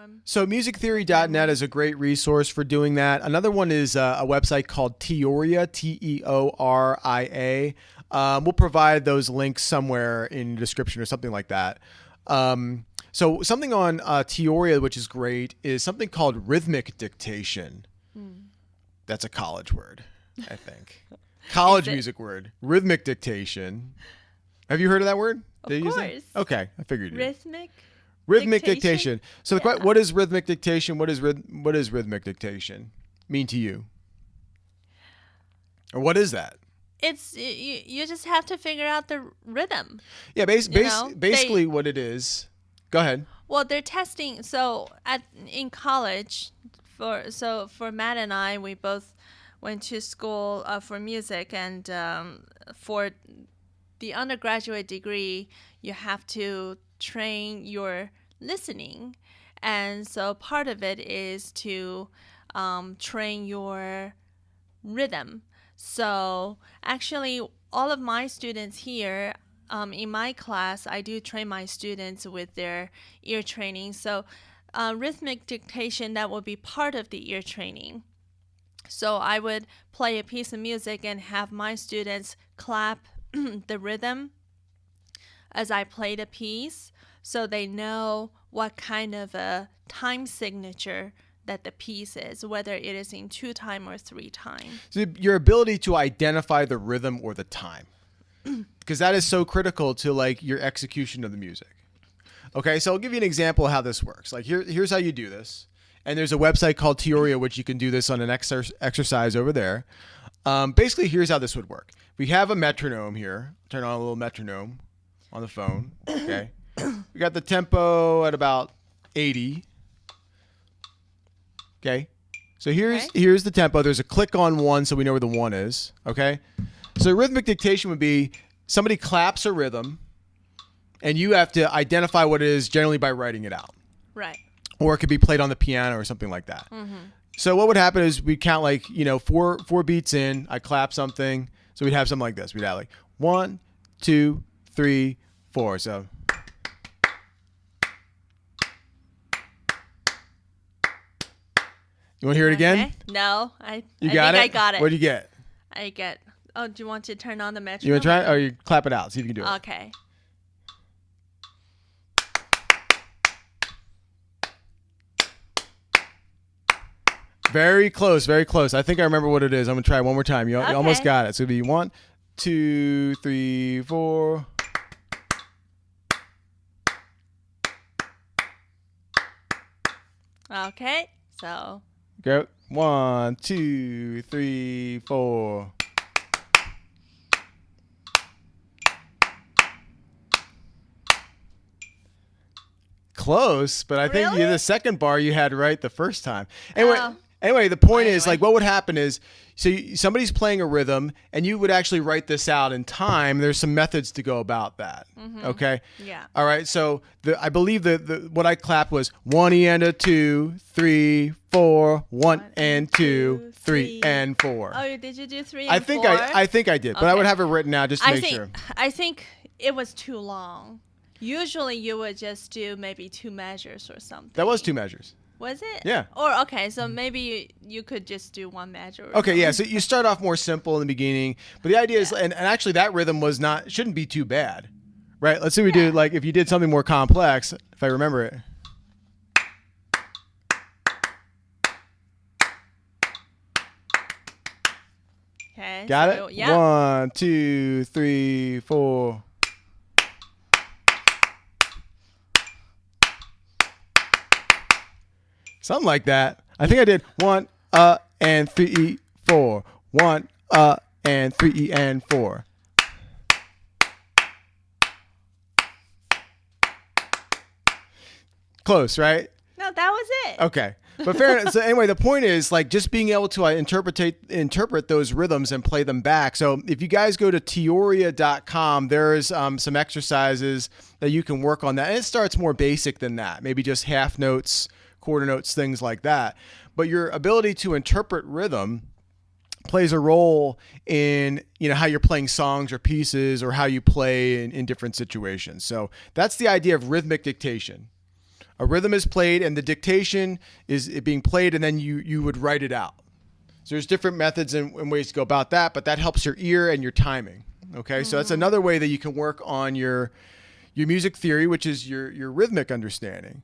platform. So musictheory.net is a great resource for doing that. Another one is a website called Teoria, Teoria. We'll provide those links somewhere in the description or something like that. So something on Teoria, which is great, is something called rhythmic dictation. That's a college word, I think. College music word. Rhythmic dictation. Have you heard of that word? Of course. Okay, I figured you did. Rhythmic dictation. So what is rhythmic dictation? What is rhythmic dictation mean to you? Or what is that? It's you just have to figure out the rhythm. Yeah, basically what it is. Go ahead. Well, they're testing. So in college, for Matt and I, we both went to school for music, and for the undergraduate degree, you have to train your listening, and so part of it is to train your rhythm. So actually, all of my students here in my class, I do train my students with their ear training. So rhythmic dictation, that will be part of the ear training. So I would play a piece of music and have my students clap the rhythm as I play the piece, so they know what kind of a time signature that the piece is, whether it is in 2-time or 3-time. So your ability to identify the rhythm or the time, because that is so critical to like your execution of the music. Okay, so I'll give you an example of how this works. Like here's how you do this. And there's a website called Teoria, which you can do this on an exercise over there. Basically, here's how this would work. We have a metronome here. Turn on a little metronome on the phone. Okay. We got the tempo at about 80. Okay. So here's the tempo. There's a click on 1, so we know where the 1 is. Okay. So rhythmic dictation would be somebody claps a rhythm, and you have to identify what it is generally by writing it out. Right. Or it could be played on the piano or something like that. Mm-hmm. So what would happen is we'd count like, four beats in, I clap something. So we'd have something like this. We'd have like 1, 2, 3, 4. So you want to hear it again? No, I think I got it. What did you get? Oh, do you want to turn on the metronome? You want to try it? Or you clap it out, see if you can do it. Okay. Very close, very close. I think I remember what it is. I'm going to try it one more time. You almost got it. So it'll be 1, 2, 3, 4. Okay, so. Go. 1, 2, 3, 4. Close, but I think the second bar you had right the first time. Anyway, the point is, like, what would happen is, so somebody's playing a rhythm, and you would actually write this out in time. There's some methods to go about that. Mm-hmm. Okay. Yeah. All right. So I believe what I clapped was 1 and a 2, 3, 4, 1 and 2, 3 and 4. Oh, did you do 3 and 4? I think I did, but I would have it written out just to make sure. I think it was too long. Usually you would just do maybe 2 measures or something. That was 2 measures. Was it? Yeah. Or, okay, so maybe you could just do 1 measure. Okay, yeah, so you start off more simple in the beginning. But the idea is, and actually that rhythm shouldn't be too bad. Right? Let's say we do, like, if you did something more complex, if I remember it. Okay. Got it? Yeah. 1, 2, 3, 4. Something like that. I think I did 1 and 3 4. 1 and 3 and 4. Close, right? No, that was it. Okay. But fair enough. So anyway, the point is like just being able to interpret those rhythms and play them back. So if you guys go to teoria.com, there's some exercises that you can work on that. And it starts more basic than that. Maybe just half notes, quarter notes, things like that. But your ability to interpret rhythm plays a role in, how you're playing songs or pieces or how you play in different situations. So that's the idea of rhythmic dictation. A rhythm is played, and the dictation is it being played, and then you would write it out. So there's different methods and ways to go about that, but that helps your ear and your timing. Okay, so that's another way that you can work on your music theory, which is your rhythmic understanding.